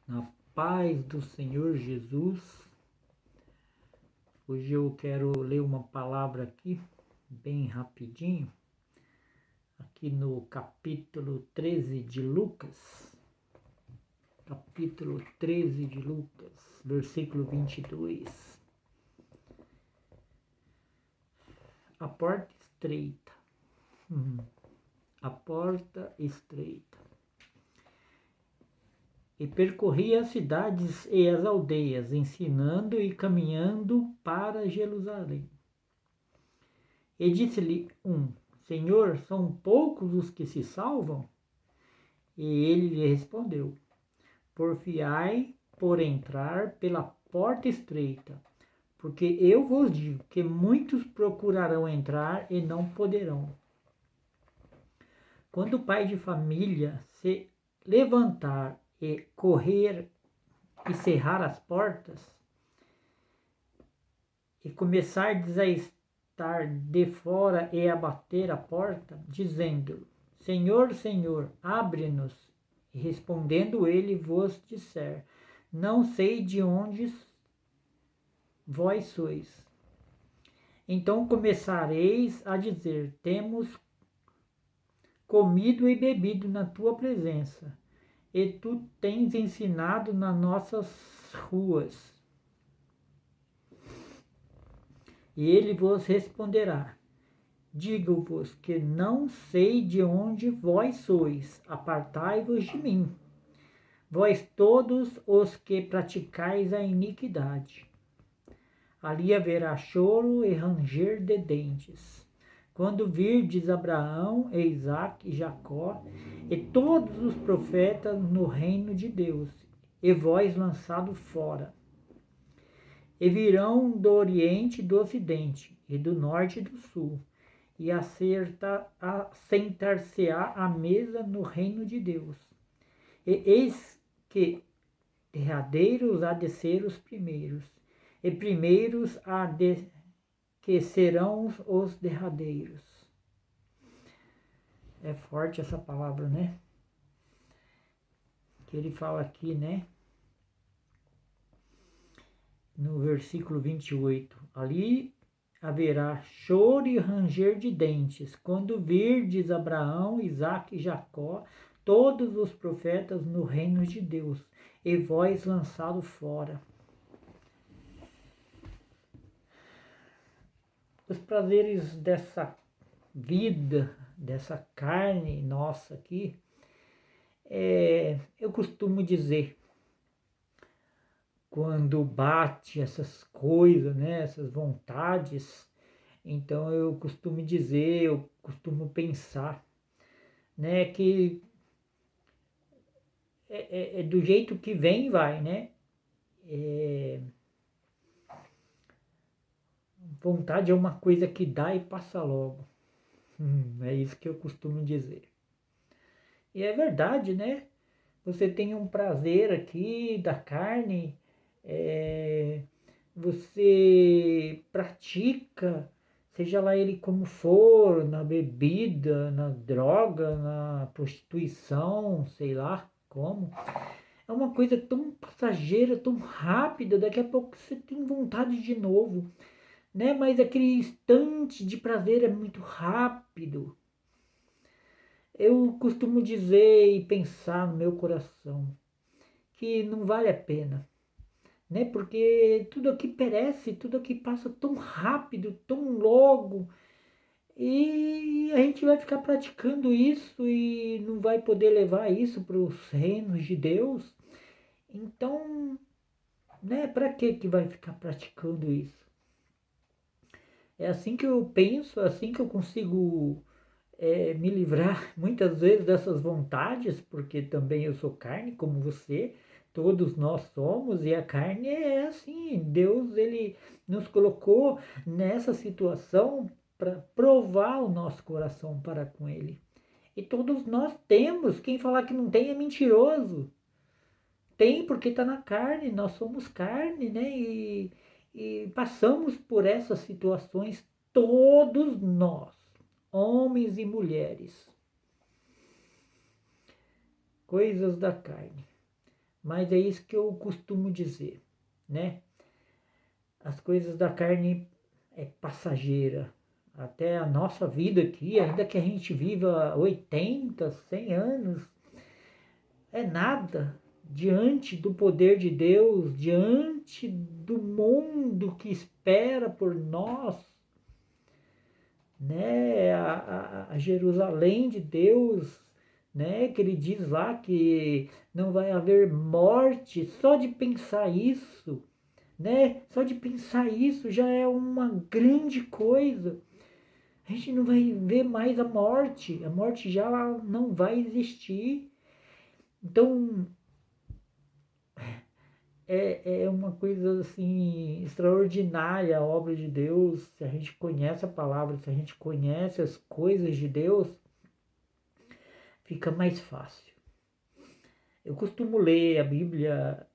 Na paz do Senhor Jesus, hoje eu quero ler uma palavra aqui, bem rapidinho, aqui no capítulo 13 de Lucas, versículo 22. A porta estreita, a porta estreita. E percorria as cidades e as aldeias, ensinando e caminhando para Jerusalém. E disse-lhe Senhor, são poucos os que se salvam? E ele lhe respondeu, porfiai por entrar pela porta estreita, porque eu vos digo que muitos procurarão entrar e não poderão. Quando o pai de família se levantar e correr e cerrar as portas, e começardes a estar de fora e a bater a porta, dizendo, Senhor, Senhor, abre-nos. E respondendo ele vos disser, não sei de onde vós sois. Então começareis a dizer, temos comido e bebido na tua presença, e tu tens ensinado nas nossas ruas. E ele vos responderá, digo-vos que não sei de onde vós sois, apartai-vos de mim, vós todos os que praticais a iniquidade. Ali haverá choro e ranger de dentes, quando virdes Abraão, e Isaque e Jacó, e todos os profetas no reino de Deus, e vós lançado fora. E virão do oriente e do ocidente, e do norte e do sul, e sentar-se-á à mesa no reino de Deus. E eis que derradeiros há de ser os primeiros, e primeiros há de que serão os derradeiros. É forte essa palavra, né? Que ele fala aqui, né? No versículo 28. Ali haverá choro e ranger de dentes, quando virdes Abraão, Isaque e Jacó, todos os profetas no reino de Deus, e vós lançado fora. Os prazeres dessa vida, dessa carne nossa aqui, eu costumo dizer, quando bate essas coisas, né, essas vontades, então eu costumo dizer, eu costumo pensar, né, que é do jeito que vem, vai, né? Vontade é uma coisa que dá e passa logo. É isso que eu costumo dizer. E é verdade, né? Você tem um prazer aqui da carne, você pratica, seja lá ele como for, na bebida, na droga, na prostituição, sei lá como. É uma coisa tão passageira, tão rápida, daqui a pouco você tem vontade de novo, né? Mas aquele instante de prazer é muito rápido. Eu costumo dizer e pensar no meu coração que não vale a pena, né? Porque tudo aqui perece, tudo aqui passa tão rápido, tão logo, e a gente vai ficar praticando isso e não vai poder levar isso para os reinos de Deus. Então, né? Para que vai ficar praticando isso? É assim que eu penso, é assim que eu consigo me livrar muitas vezes dessas vontades, porque também eu sou carne como você, todos nós somos, e a carne é assim, Deus ele nos colocou nessa situação para provar o nosso coração para com ele. E todos nós temos, quem falar que não tem é mentiroso. Tem porque está na carne, nós somos carne, né? E passamos por essas situações todos nós, homens e mulheres, coisas da carne. mas é isso que eu costumo dizer, né? As coisas da carne é passageira. Até a nossa vida aqui, ainda que a gente viva 80, 100 anos, é nada diante do poder de Deus, diante do mundo que espera por nós, né? A Jerusalém de Deus, né? Que ele diz lá que não vai haver morte, só de pensar isso, né? Só de pensar isso já é uma grande coisa. A gente não vai ver mais a morte já não vai existir. Então é uma coisa assim extraordinária a obra de Deus. Se a gente conhece a palavra, se a gente conhece as coisas de Deus, fica mais fácil. Eu costumo ler a Bíblia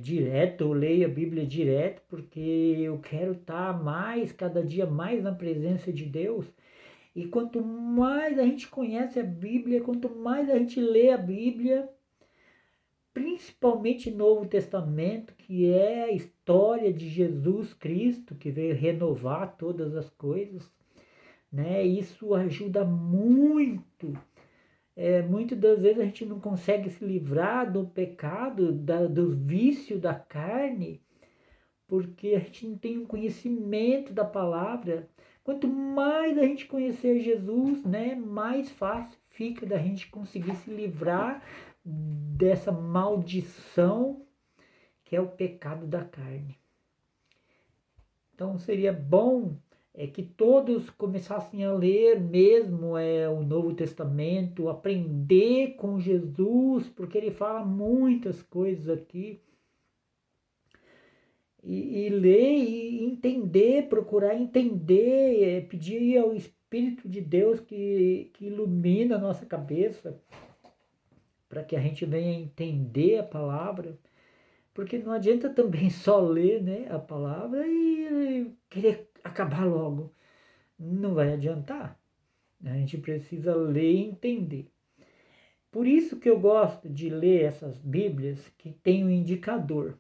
direto, eu leio a Bíblia direto porque eu quero estar mais, cada dia mais na presença de Deus. E quanto mais a gente conhece a Bíblia, quanto mais a gente lê a Bíblia, principalmente Novo Testamento, que é a história de Jesus Cristo, que veio renovar todas as coisas, né? Isso ajuda muito. Muitas das vezes a gente não consegue se livrar do pecado, do vício da carne, porque a gente não tem um conhecimento da palavra. Quanto mais a gente conhecer Jesus, né, mais fácil fica da gente conseguir se livrar dessa maldição que é o pecado da carne. Então seria bom que todos começassem a ler mesmo o Novo Testamento, aprender com Jesus, porque ele fala muitas coisas aqui. E ler e entender, procurar entender, pedir ao Espírito de Deus que ilumina a nossa cabeça, para que a gente venha entender a palavra, porque não adianta também só ler, né, a palavra e querer acabar logo. Não vai adiantar. A gente precisa ler e entender. Por isso que eu gosto de ler essas Bíblias que tem um indicador,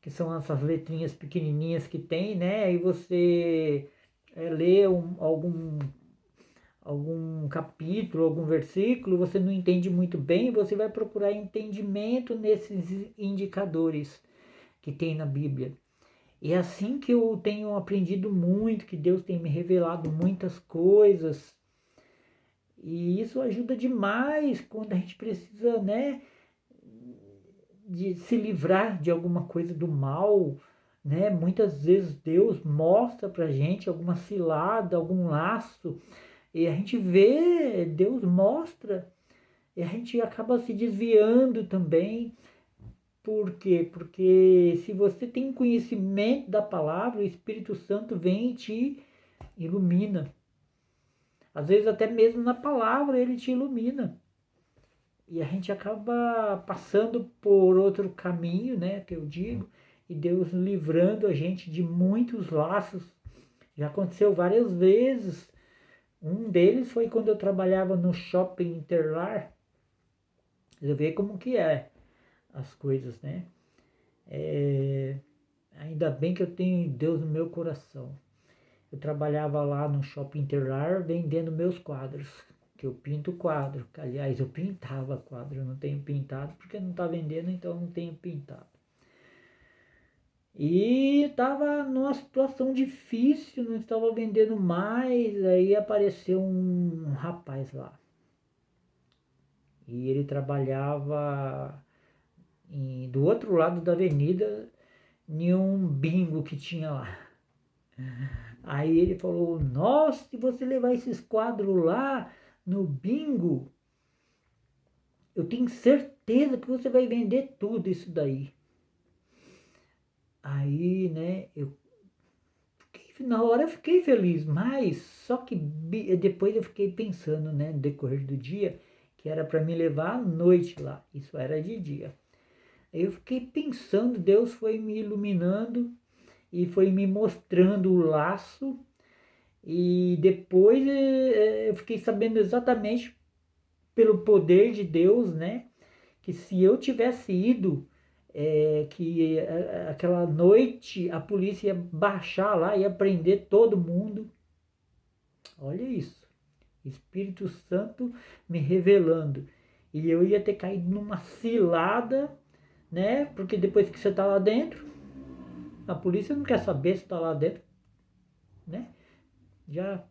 que são essas letrinhas pequenininhas que tem, né? E você lê algum capítulo, algum versículo, você não entende muito bem, você vai procurar entendimento nesses indicadores que tem na Bíblia. E é assim que eu tenho aprendido muito, que Deus tem me revelado muitas coisas. E isso ajuda demais quando a gente precisa, né, de se livrar de alguma coisa do mal, né? Muitas vezes Deus mostra pra gente alguma cilada, algum laço, e a gente vê, Deus mostra, e a gente acaba se desviando também. Por quê? Porque se você tem conhecimento da palavra, o Espírito Santo vem e te ilumina. Às vezes até mesmo na palavra ele te ilumina. E a gente acaba passando por outro caminho, né, que eu digo, e Deus livrando a gente de muitos laços. Já aconteceu várias vezes. Um deles foi quando eu trabalhava no Shopping Interlar. Você vê como que é as coisas, né? Ainda bem que eu tenho Deus no meu coração. Eu trabalhava lá no Shopping Interlar vendendo meus quadros, que eu pinto quadro. Aliás, eu pintava quadro, eu não tenho pintado porque não está vendendo, então eu não tenho pintado. E estava numa situação difícil, não estava vendendo mais, aí apareceu um rapaz lá. E ele trabalhava do outro lado da avenida, em um bingo que tinha lá. Aí ele falou: nossa, se você levar esses quadros lá no bingo, eu tenho certeza que você vai vender tudo isso daí. Aí, né, na hora eu fiquei feliz, mas só que depois eu fiquei pensando, né, no decorrer do dia, que era para me levar à noite lá. Isso era de dia. Aí eu fiquei pensando, Deus foi me iluminando e foi me mostrando o laço. E depois eu fiquei sabendo exatamente pelo poder de Deus, né? que se eu tivesse ido, que aquela noite a polícia ia baixar lá, ia prender todo mundo. Olha isso. Espírito Santo me revelando. E eu ia ter caído numa cilada, né? Porque depois que você está lá dentro, a polícia não quer saber se está lá dentro, né? Já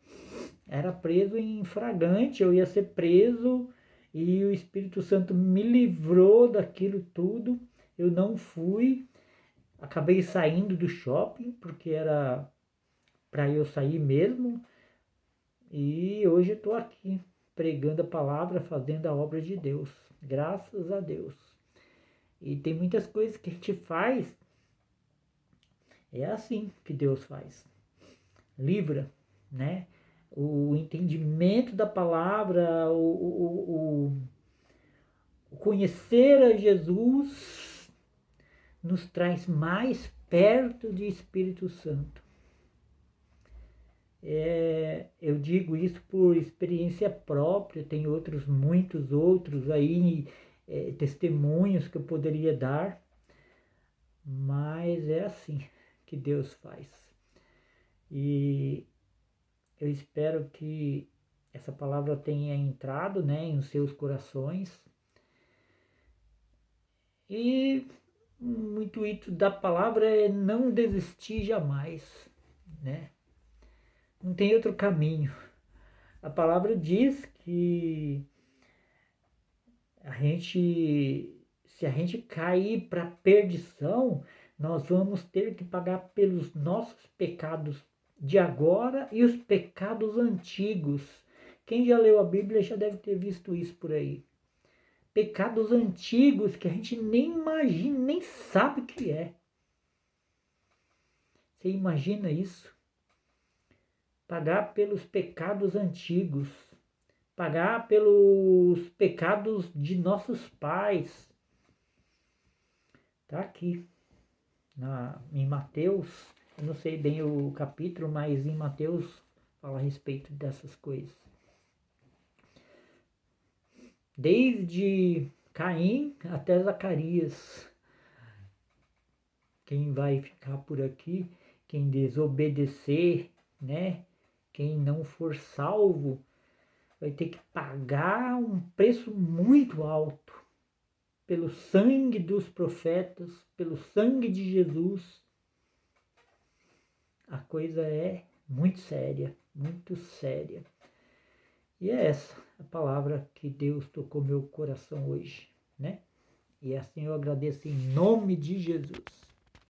era preso em flagrante, eu ia ser preso e o Espírito Santo me livrou daquilo tudo. Eu não fui, acabei saindo do shopping porque era para eu sair mesmo. E hoje eu estou aqui pregando a palavra, fazendo a obra de Deus. Graças a Deus. E tem muitas coisas que a gente faz, é assim que Deus faz. Livra, né? O entendimento da palavra, o conhecer a Jesus nos traz mais perto de Espírito Santo. Eu digo isso por experiência própria, tem muitos outros aí, testemunhos que eu poderia dar, mas é assim que Deus faz. E eu espero que essa palavra tenha entrado, né, em seus corações. E o intuito da palavra é não desistir jamais, né? Não tem outro caminho. A palavra diz que se a gente cair para perdição, nós vamos ter que pagar pelos nossos pecados de agora e os pecados antigos. Quem já leu a Bíblia já deve ter visto isso por aí. Pecados antigos que a gente nem imagina, nem sabe o que é. Você imagina isso? Pagar pelos pecados antigos, pagar pelos pecados de nossos pais. Está aqui em Mateus, eu não sei bem o capítulo, mas em Mateus fala a respeito dessas coisas. Desde Caim até Zacarias. Quem vai ficar por aqui, quem desobedecer, né? Quem não for salvo, vai ter que pagar um preço muito alto pelo sangue dos profetas, pelo sangue de Jesus. A coisa é muito séria, muito séria. E é essa a palavra que Deus tocou meu coração hoje, né? E assim eu agradeço em nome de Jesus.